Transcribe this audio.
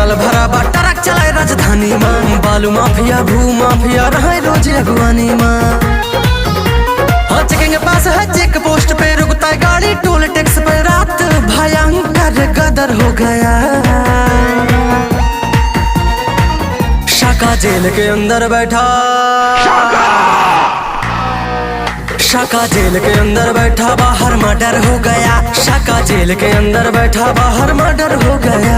माल भरा बा ट्रक चलाए राजधानी में। बालू माफिया भू माफिया रहे रोज अगवानी में। हाँ चेकिंग पास है चेक पोस्ट पे रुकता है गाड़ी टोल टैक्स पे। रात भयंकर गदर हो गया। शाका जेल के अंदर बैठा, शाका जेल के अंदर बैठा बाहर मर्डर हो गया। शाका जेल के अंदर बैठा बाहर मर्डर हो गया।